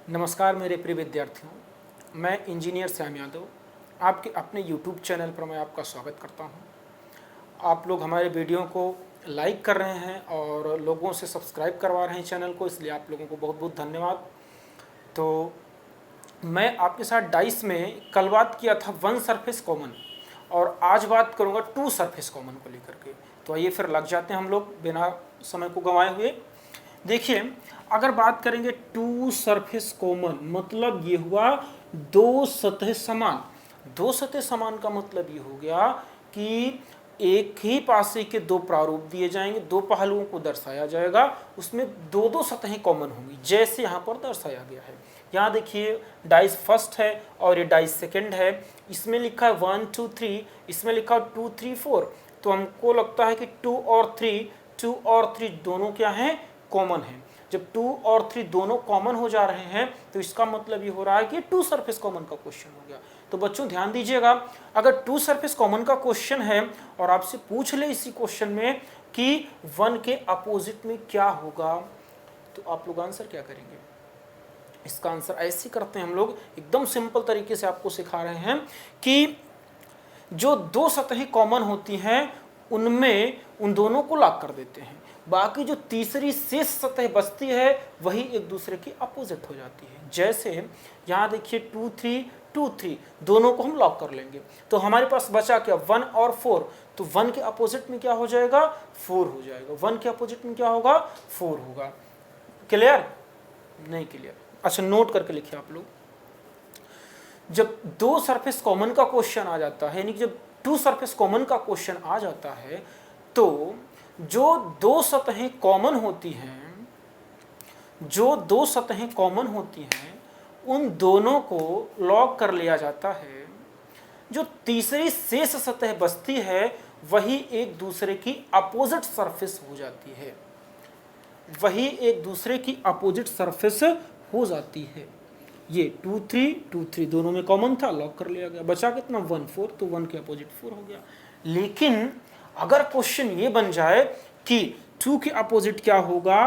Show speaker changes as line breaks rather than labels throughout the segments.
नमस्कार मेरे प्रिय विद्यार्थियों, मैं इंजीनियर श्याम यादव आपके अपने YouTube चैनल पर मैं आपका स्वागत करता हूं। आप लोग हमारे वीडियो को लाइक कर रहे हैं और लोगों से सब्सक्राइब करवा रहे हैं चैनल को, इसलिए आप लोगों को बहुत बहुत धन्यवाद। तो मैं आपके साथ डाइस में कल बात किया था वन सरफेस कॉमन और आज बात करूंगा टू सरफेस कॉमन को लेकर के। तो आइए फिर लग जाते हैं हम लोग बिना समय को गंवाए हुए। देखिए, अगर बात करेंगे टू सरफेस कॉमन, मतलब ये हुआ दो सतह समान। दो सतह समान का मतलब ये हो गया कि एक ही पासे के दो प्रारूप दिए जाएंगे, दो पहलुओं को दर्शाया जाएगा, उसमें दो दो सतहें कॉमन होंगी, जैसे यहाँ पर दर्शाया गया है। यहाँ देखिए डाइस फर्स्ट है और ये डाइस सेकंड है। इसमें लिखा है 1 2 3, इसमें लिखा है 2 3 4। तो हमको लगता है कि 2 और 3 दोनों क्या हैं, कॉमन है। जब 2 और 3 दोनों कॉमन हो जा रहे हैं तो इसका मतलब ये हो रहा है कि टू सरफेस कॉमन का क्वेश्चन हो गया। तो बच्चों ध्यान दीजिएगा, अगर टू सरफेस कॉमन का क्वेश्चन है और आपसे पूछ ले इसी क्वेश्चन में कि वन के अपोजिट में क्या होगा, तो आप लोग आंसर क्या करेंगे? इसका आंसर ऐसे करते हैं हम लोग, एकदम सिंपल तरीके से आपको सिखा रहे हैं कि जो दो सतहें कॉमन होती हैं उनमें उन दोनों को लॉक कर देते हैं, बाकी जो तीसरी शेष सतह बचती है वही एक दूसरे की अपोजिट हो जाती है। जैसे यहाँ देखिए 2 3 2 3 दोनों को हम लॉक कर लेंगे, तो हमारे पास बचा क्या, 1 और 4। तो 1 के अपोजिट में क्या हो जाएगा, 4 हो जाएगा। 1 के अपोजिट में क्या होगा, 4 होगा। क्लियर? नहीं क्लियर? अच्छा, नोट करके लिखिए आप लोग। जब दो सरफेस कॉमन का क्वेश्चन आ जाता है, यानी कि जब टू सरफेस कॉमन का क्वेश्चन आ जाता है, तो जो दो सतहें कॉमन होती हैं, जो दो सतहें कॉमन होती हैं उन दोनों को लॉक कर लिया जाता है। जो तीसरी शेष सतह बचती है वही एक दूसरे की अपोजिट सरफेस हो जाती है, वही एक दूसरे की अपोजिट सरफेस हो जाती है। ये 2 3 दोनों में कॉमन था, लॉक कर लिया गया। बचा कितना, 1 4, तो 1 के अपोजिट 4 हो गया। लेकिन अगर क्वेश्चन ये बन जाए कि 2 के अपोजिट क्या होगा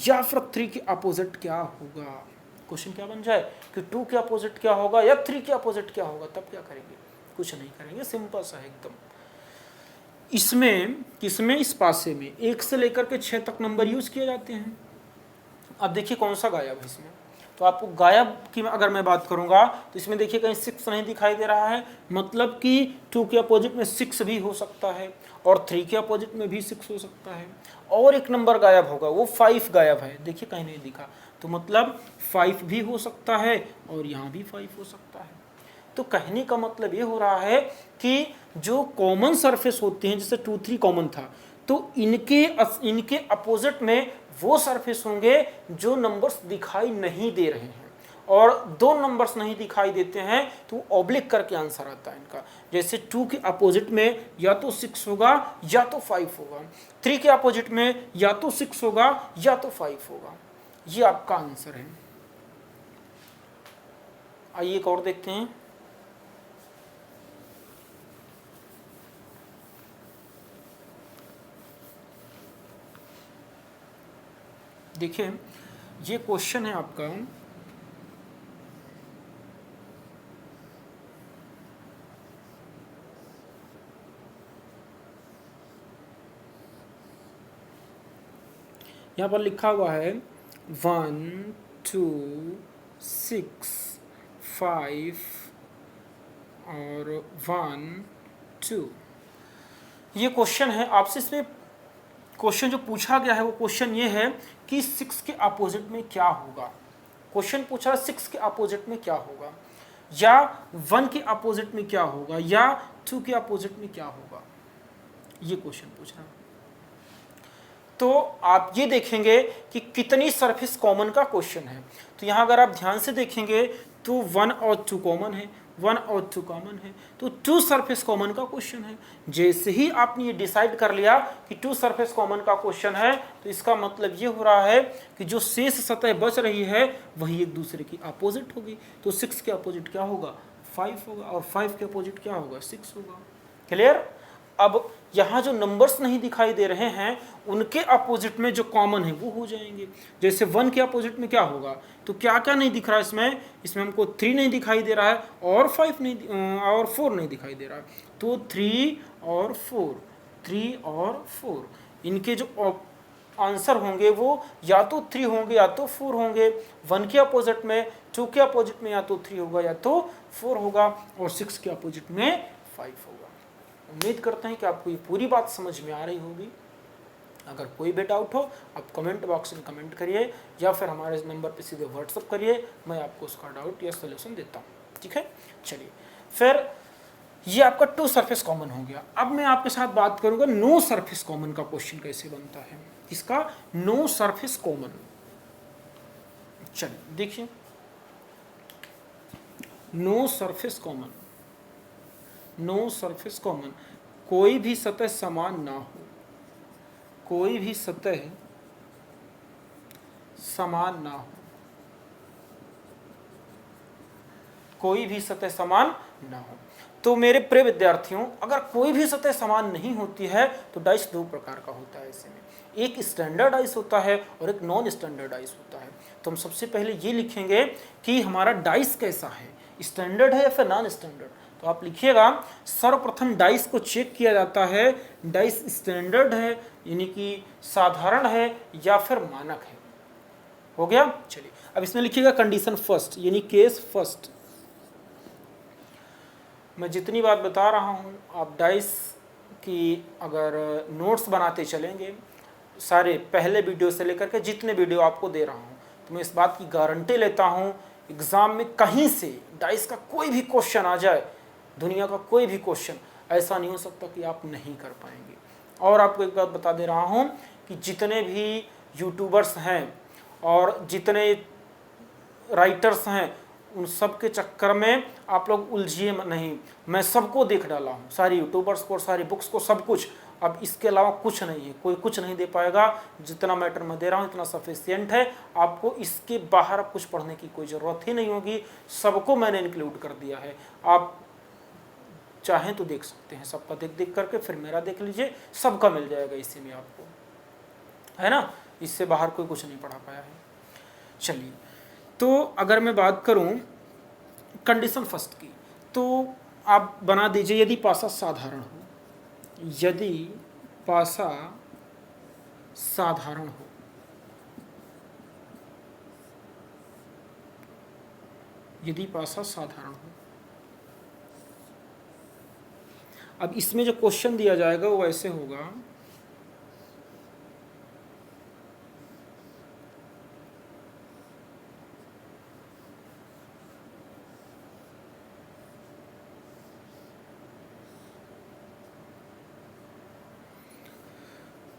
या फिर 3 के अपोजिट क्या होगा, क्वेश्चन क्या बन जाए कि 2 के अपोजिट क्या होगा या 3 के अपोजिट क्या होगा, तब क्या करेंगे? कुछ नहीं करेंगे, सिंपल सा है एकदम। इसमें किसमें, इस पासे में 1 से लेकर के 6 तक नंबर यूज किए जाते हैं। अब देखिए कौन सा गायब है इसमें। तो आपको गायब की अगर मैं बात करूंगा तो इसमें देखिए कहीं 6 नहीं दिखाई दे रहा है, मतलब कि 2 के अपोजिट में 6 भी हो सकता है और 3 के अपोजिट में भी 6 हो सकता है। और एक नंबर गायब होगा, वो 5 गायब है, देखिए कहीं नहीं दिखा, तो मतलब 5 भी हो सकता है और यहाँ भी 5 हो सकता है। तो कहने का मतलब ये हो रहा है कि जो कॉमन सरफेस होते हैं, जैसे 2 3 कॉमन था, तो इनके अपोजिट में वो सरफेस होंगे जो नंबर्स दिखाई नहीं दे रहे हैं, और दो नंबर्स नहीं दिखाई देते हैं तो ऑब्लिक करके आंसर आता है इनका। जैसे 2 के अपोजिट में या तो 6 होगा या तो 5 होगा, 3 के अपोजिट में या तो 6 होगा या तो 5 होगा। ये आपका आंसर है। आइए एक और देखते हैं। देखिए ये क्वेश्चन है आपका, यहाँ पर लिखा हुआ है 1 2 6 5 और 1 2। ये क्वेश्चन है आपसे। इसमें क्वेश्चन जो पूछा गया है वो क्वेश्चन ये है कि 6 के अपोजिट में क्या होगा। क्वेश्चन पूछा 6 के अपोजिट में क्या होगा, या 1 के अपोजिट में क्या होगा, या 2 के अपोजिट में क्या होगा, ये क्वेश्चन पूछ रहा है। तो आप ये देखेंगे कि कितनी सरफेस कॉमन का क्वेश्चन है। तो यहाँ अगर आप ध्यान से देखेंगे तो 1 और 2 कॉमन है, 1 और 2 कॉमन है, तो 2 सरफेस कॉमन का क्वेश्चन है। जैसे ही आपने ये डिसाइड कर लिया कि 2 सरफेस कॉमन का क्वेश्चन है, तो इसका मतलब ये हो रहा है कि जो शेष सतह बच रही है वही एक दूसरे की अपोजिट होगी। तो 6 के अपोजिट क्या होगा, 5 होगा, और 5 के अपोजिट क्या होगा, 6 होगा। क्लियर? अब यहाँ जो नंबर्स नहीं दिखाई दे रहे हैं उनके अपोजिट में जो कॉमन है वो हो जाएंगे। जैसे 1 के अपोजिट में क्या होगा, तो क्या क्या नहीं दिख रहा है इसमें, इसमें हमको 3 नहीं दिखाई दे रहा है और 5 नहीं और 4 नहीं दिखाई दे रहा है, तो 3 और 4, 3 और 4 इनके जो आंसर होंगे वो या तो 3 होंगे या तो 4 होंगे। 1 के अपोजिट में, 2 के अपोजिट में या तो 3 होगा या तो 4 होगा, और 6 के अपोजिट में 5 होगा। उम्मीद करते हैं कि आपको ये पूरी बात समझ में आ रही होगी। अगर कोई भी डाउट हो आप कमेंट बॉक्स में कमेंट करिए या फिर हमारे नंबर पे सीधे व्हाट्सअप करिए, मैं आपको उसका डाउट या सोल्यूशन देता हूँ। ठीक है, चलिए फिर ये आपका 2 सरफेस कॉमन हो गया। अब मैं आपके साथ बात करूंगा नो सरफेस कॉमन का क्वेश्चन कैसे बनता है। इसका नो सरफेस कॉमन, चलिए देखिए, no surface common, no surface common, कोई भी सतह समान ना हो, कोई भी सतह समान ना हो, कोई भी सतह समान ना हो। तो मेरे प्रिय विद्यार्थियों, अगर कोई भी सतह समान नहीं होती है तो डाइस 2 प्रकार का होता है। ऐसे में एक स्टैंडर्ड डाइस होता है और एक नॉन स्टैंडर्ड डाइस होता है। तो हम सबसे पहले ये लिखेंगे कि हमारा डाइस कैसा है, स्टैंडर्ड है या फिर नॉन स्टैंडर्ड। तो आप लिखिएगा, सर्वप्रथम डाइस को चेक किया जाता है, डाइस स्टैंडर्ड है यानी कि साधारण है या फिर मानक है। हो गया, चलिए अब इसमें लिखिएगा कंडीशन फर्स्ट यानी केस फर्स्ट। मैं जितनी बात बता रहा हूँ आप डाइस की अगर नोट्स बनाते चलेंगे, सारे पहले वीडियो से लेकर के जितने वीडियो आपको दे रहा हूँ, तो मैं इस बात की गारंटी लेता हूँ एग्ज़ाम में कहीं से डाइस का कोई भी क्वेश्चन आ जाए, दुनिया का कोई भी क्वेश्चन, ऐसा नहीं हो सकता कि आप नहीं कर पाएंगे। और आपको एक बात बता दे रहा हूँ कि जितने भी यूट्यूबर्स हैं और जितने राइटर्स हैं उन सब के चक्कर में आप लोग उलझिए नहीं। मैं सबको देख डाला हूँ, सारे यूट्यूबर्स को, सारी बुक्स को, सब कुछ। अब इसके अलावा कुछ नहीं है, कोई कुछ नहीं दे पाएगा। जितना मैटर मैं दे रहा हूँ इतना सफिशिएंट है, आपको इसके बाहर कुछ पढ़ने की कोई ज़रूरत ही नहीं होगी। सबको मैंने इंक्लूड कर दिया है, आप चाहें तो देख सकते हैं सबका देख देख करके, फिर मेरा देख लीजिए, सबका मिल जाएगा इसी में आपको, है ना। इससे बाहर कोई कुछ नहीं पढ़ा पाया है। चलिए, तो अगर मैं बात करूं कंडीशन फर्स्ट की, तो आप बना दीजिए यदि पासा साधारण हो, यदि पासा साधारण हो, यदि पासा साधारण हो। अब इसमें जो क्वेश्चन दिया जाएगा वो ऐसे होगा,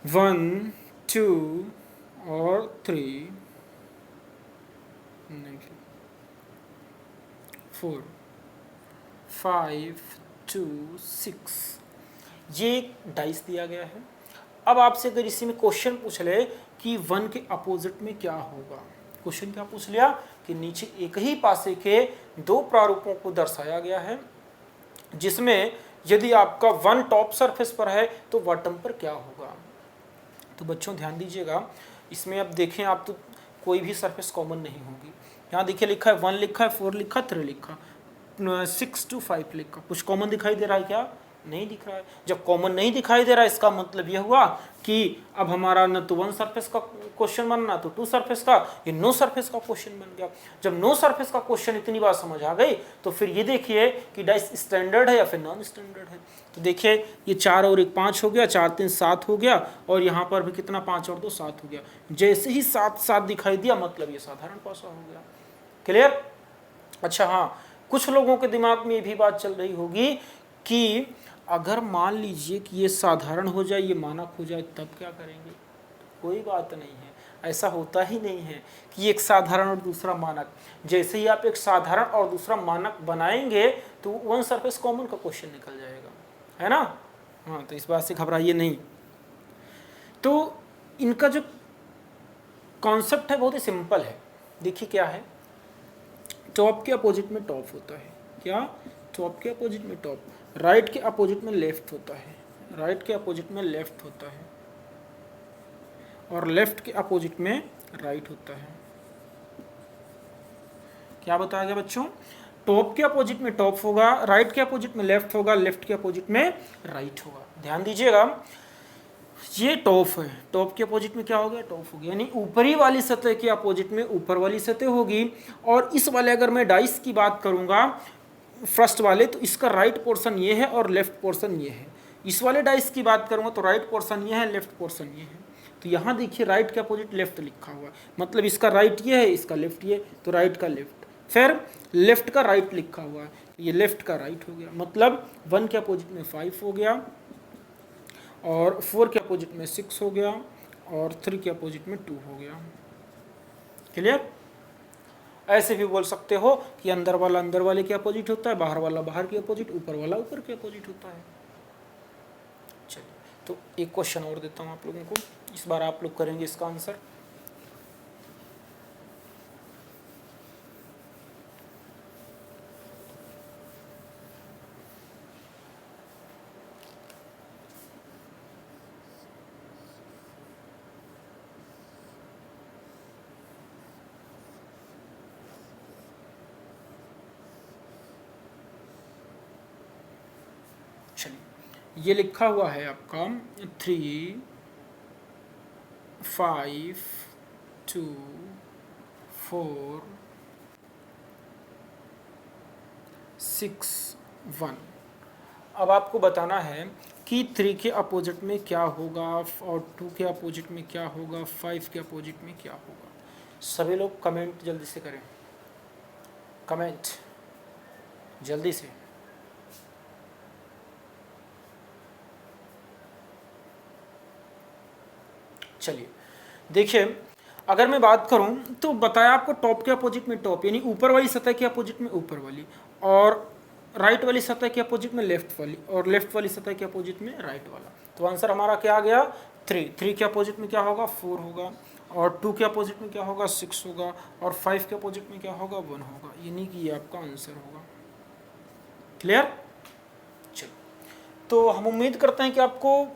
वन, 2 और 3, 4, 5, 2, 6, ये डाइस दिया गया है। अब आपसे अगर इसी में क्वेश्चन पूछ ले कि 1 के अपोजिट में क्या होगा, क्वेश्चन क्या पूछ लिया कि नीचे एक ही पासे के 2 प्रारूपों को दर्शाया गया है, जिसमें यदि आपका 1 टॉप सरफेस पर है तो बॉटम पर क्या होगा। तो बच्चों ध्यान दीजिएगा, इसमें अब देखें आप तो कोई भी सरफेस कॉमन नहीं होगी। यहाँ देखिए लिखा है 1 लिखा है, 4 लिखा, 3 लिखा, 6 to 5 लिखा, कुछ कॉमन दिखाई दे रहा है क्या, नहीं दिख रहा है। जब कॉमन नहीं दिखाई दे रहा है इसका मतलब यह हुआ कि अब हमारा न तो 1 सरफेस का क्वेश्चन बनना तो 2 सरफेस का, ये नो सरफेस का क्वेश्चन बन गया। जब नो सरफेस का क्वेश्चन इतनी बार समझ आ गई तो फिर ये देखिए कि डाइस स्टैंडर्ड है या फिर नॉन स्टैंडर्ड है। तो देखिए ये 4 और 1 5 हो गया, 4 3 7 हो गया, और यहाँ पर भी कितना 5 और 2 7 हो गया। जैसे ही 7 7 दिखाई दिया मतलब ये साधारण पासा हो गया। क्लियर। अच्छा हाँ, कुछ लोगों के दिमाग में ये भी बात चल रही होगी कि अगर मान लीजिए कि ये साधारण हो जाए, ये मानक हो जाए, तब क्या करेंगे। कोई बात नहीं है, ऐसा होता ही नहीं है कि एक साधारण और दूसरा मानक। जैसे ही आप एक साधारण और दूसरा मानक बनाएंगे तो 1 सरफेस कॉमन का क्वेश्चन निकल जाएगा, है ना। हाँ, तो इस बात से घबराइए नहीं। तो इनका जो कॉन्सेप्ट है बहुत ही सिंपल है। देखिए क्या है, टॉप के अपोजिट में टॉप होता है, क्या, टॉप के अपोजिट में टॉप, राइट के अपोजिट में लेफ्ट होता है, राइट के अपोजिट में लेफ्ट होता है और लेफ्ट के अपोजिट में राइट होता है। क्या बताया गया बच्चों? टॉप के अपोजिट में टॉप होगा, राइट के अपोजिट में लेफ्ट होगा, लेफ्ट के अपोजिट में राइट होगा। ध्यान दीजिएगा, ये टॉप है, टॉप के अपोजिट में क्या हो गया? टॉप हो गया, यानी ऊपरी वाली सतह के अपोजिट में ऊपर वाली सतह होगी। और इस वाले अगर मैं डाइस की बात करूंगा फर्स्ट वाले, तो इसका राइट पोर्शन ये है और लेफ्ट पोर्शन ये है। इस वाले डाइस की बात करूंगा तो राइट पोर्शन ये है, लेफ्ट पोर्शन ये है। तो यहाँ देखिए राइट के अपोजिट लेफ्ट लिखा हुआ है, मतलब इसका राइट ये है, इसका लेफ्ट ये, तो राइट का लेफ्ट। फिर लेफ्ट का राइट लिखा हुआ है, ये लेफ्ट का राइट हो गया, मतलब 1 के अपोजिट में 5 हो गया और 4 के अपोजिट में 6 हो गया और 3 के अपोजिट में 2 हो गया। क्लियर? ऐसे भी बोल सकते हो कि अंदर वाले के अपोजिट होता है, बाहर वाला बाहर के अपोजिट, ऊपर वाला ऊपर के अपोजिट होता है। चलिए, तो एक क्वेश्चन और देता हूँ आप लोगों को, इस बार आप लोग करेंगे इसका आंसर। चलिए, ये लिखा हुआ है आपका 3 5 2 4 6 1। अब आपको बताना है कि 3 के अपोजिट में क्या होगा और 2 के अपोजिट में क्या होगा, 5 के अपोजिट में क्या होगा। सभी लोग कमेंट जल्दी से करें, कमेंट जल्दी से। चलिए देखिए, अगर मैं बात करूं तो बताया आपको टॉप के अपोजिट में टॉप, यानी ऊपर वाली सतह के अपोजिट में ऊपर वाली, और राइट वाली सतह के अपोजिट में लेफ्ट वाली, और लेफ्ट वाली सतह के अपोजिट में राइट वाला। तो आंसर हमारा क्या आ गया? 3 के अपोजिट में क्या होगा? 4 होगा, और 2 के अपोजिट में क्या होगा? 6 होगा, और 5 के अपोजिट में क्या होगा? 1 होगा, यानी कि ये आपका आंसर होगा। क्लियर? चलो, तो हम उम्मीद करते हैं कि आपको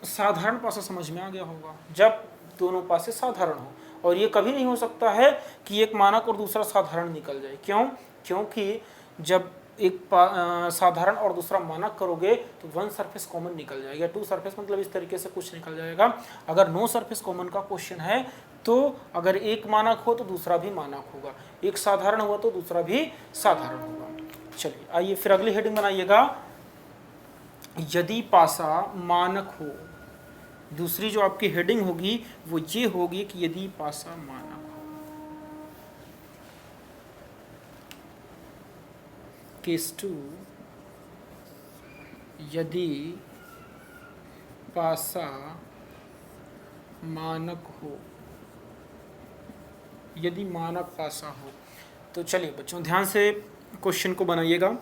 साधारण पासा समझ में आ गया होगा, जब दोनों पासे साधारण हो। और ये कभी नहीं हो सकता है कि एक मानक और दूसरा साधारण निकल जाए। क्यों? क्योंकि जब एक साधारण और दूसरा मानक करोगे तो 1 सरफेस कॉमन निकल जाएगा, 2 सरफेस मतलब इस तरीके से कुछ निकल जाएगा। अगर नो सरफेस कॉमन का क्वेश्चन है तो अगर एक मानक हो तो दूसरा भी मानक होगा, एक साधारण हुआ तो दूसरा भी साधारण होगा। चलिए आइए फिर अगली हेडिंग बनाइएगा, यदि पासा मानक हो। दूसरी जो आपकी हेडिंग होगी वो ये होगी कि यदि पासा मानक हो। केस 2, यदि पासा मानक हो, यदि मानक पासा हो। तो चलिए बच्चों ध्यान से क्वेश्चन को बनाइएगा।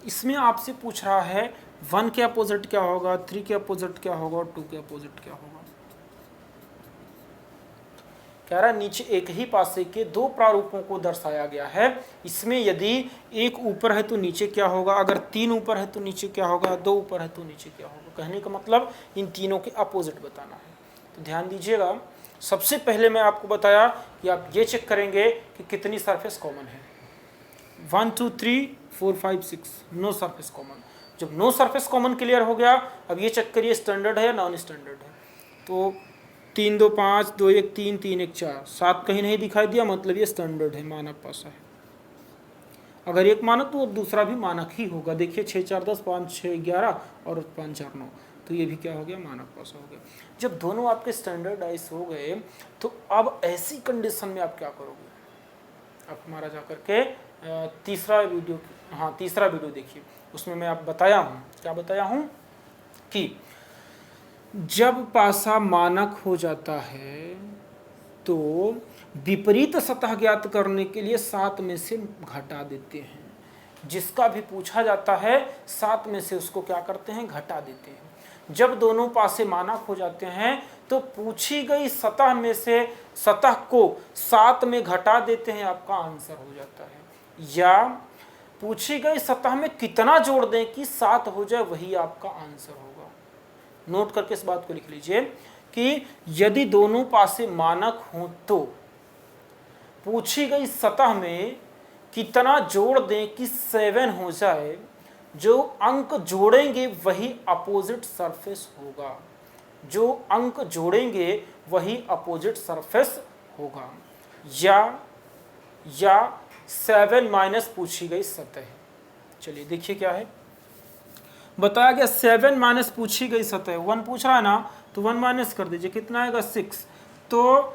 इसमें आपसे पूछ रहा है 1 के अपोजिट क्या होगा, 3 के अपोजिट क्या होगा और 2 के अपोजिट क्या होगा। कह रहा है नीचे एक ही पासे के 2 प्रारूपों को दर्शाया गया है, इसमें यदि एक ऊपर है तो नीचे क्या होगा, अगर 3 ऊपर है तो नीचे क्या होगा, 2 ऊपर है तो नीचे क्या होगा। कहने का मतलब इन तीनों के अपोजिट बताना है। तो ध्यान दीजिएगा, सबसे पहले मैं आपको बताया कि आप ये चेक करेंगे कि कितनी सरफेस कॉमन है। 1 2 3 4 5 6, नो सरफेस कॉमन। जब नो सरफेस कॉमन क्लियर हो गया, अब ये चेक करिए स्टैंडर्ड है या नॉन स्टैंडर्ड है। तो 3 2 5 2 1 3 3 1 4 7 कहीं नहीं दिखाई दिया, मतलब ये स्टैंडर्ड है, मानक पासा है। अगर एक मानक तो दूसरा भी मानक ही होगा। देखिए 6 4 10 5 6 11 और 5 4 9, तो ये भी क्या हो गया, मानक पासा हो गया। जब दोनों आपके स्टैंडर्डाइज हो गए तो अब ऐसी कंडीशन में आप क्या करोगे। अब हमारा जा करके तीसरा वीडियो देखिए, उसमें मैं आप बताया हूँ, क्या बताया हूँ कि जब पासा मानक हो जाता है तो विपरीत सतह ज्ञात करने के लिए 7 में से घटा देते हैं। जिसका भी पूछा जाता है 7 में से उसको क्या करते हैं, घटा देते हैं। जब दोनों पासे मानक हो जाते हैं तो पूछी गई सतह में से सतह को 7 में घटा देते हैं, आपका आंसर हो जाता है। या पूछी गई सतह में कितना जोड़ दें कि 7 हो जाए, वही आपका आंसर होगा। नोट करके इस बात को लिख लीजिए कि यदि दोनों पासे मानक हो तो पूछी गई सतह में कितना जोड़ दें कि 7 हो जाए, जो अंक जोड़ेंगे वही अपोजिट सरफेस होगा, जो अंक जोड़ेंगे वही अपोजिट सरफेस होगा। या 7 माइनस पूछी गई सतह। चलिए देखिए क्या है, बताया गया 7 माइनस पूछी गई सतह, 1 पूछ रहा है ना, तो 1 माइनस कर दीजिए, कितना आएगा 6। तो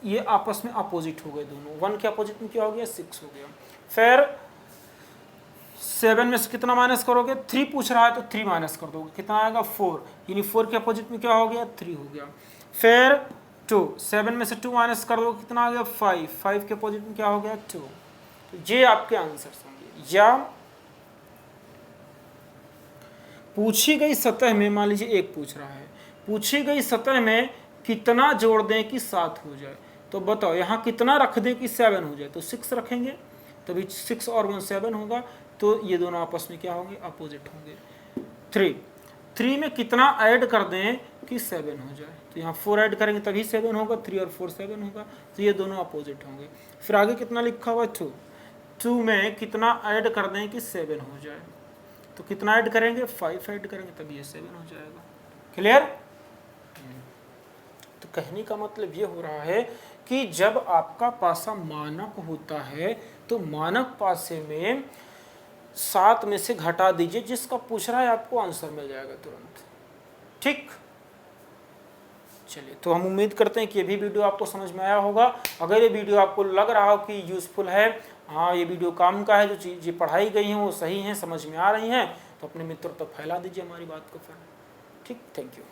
ये आपस में अपोजिट हो गए दोनों, 1 के अपोजिट में क्या हो गया, 6 हो गया। फिर 7 में से कितना माइनस करोगे, 3 पूछ रहा है तो 3 माइनस कर दोगे, कितना आएगा 4, यानी 4 के अपोजिट में क्या हो गया, 3 हो गया। फिर 2, 7 में से 2 माइनस कर दोगे, कितना आ गया 5, 5 के अपोजिट में क्या हो गया 2। तो ये आपके आंसर होंगे। या पूछी गई सतह में, मान लीजिए 1 पूछ रहा है, पूछी गई सतह में कितना जोड़ दें कि 7 हो जाए, तो बताओ यहाँ कितना रख दें कि 7 हो जाए, तो 6 रखेंगे, तभी 6 और 1 7 होगा, तो ये दोनों आपस में क्या होंगे, अपोजिट होंगे। 3 में कितना ऐड कर दें कि 7 हो जाए, तो यहाँ 4 ऐड करेंगे तभी 7 होगा, 3 और 4 7 होगा, तो ये दोनों अपोजिट होंगे। फिर आगे कितना लिखा हुआ 2 में कितना ऐड कर दें कि 7 हो जाए, तो कितना ऐड करेंगे, 5 ऐड करेंगे तभी ये 7 हो जाएगा। क्लियर। तो कहने का मतलब ये हो रहा है कि जब आपका पासा मानक होता है तो मानक पासे में 7 में से घटा दीजिए, जिसका पूछ रहा है आपको आंसर मिल जाएगा तुरंत। ठीक, चलिए, तो हम उम्मीद करते हैं कि ये भी वीडियो आपको समझ में आया होगा। अगर ये वीडियो आपको लग रहा हो कि यूज़फुल है, हाँ ये वीडियो काम का है, जो चीज़ें पढ़ाई गई हैं वो सही हैं, समझ में आ रही हैं, तो अपने मित्रों तक फैला दीजिए हमारी बात को। फिर ठीक, थैंक यू।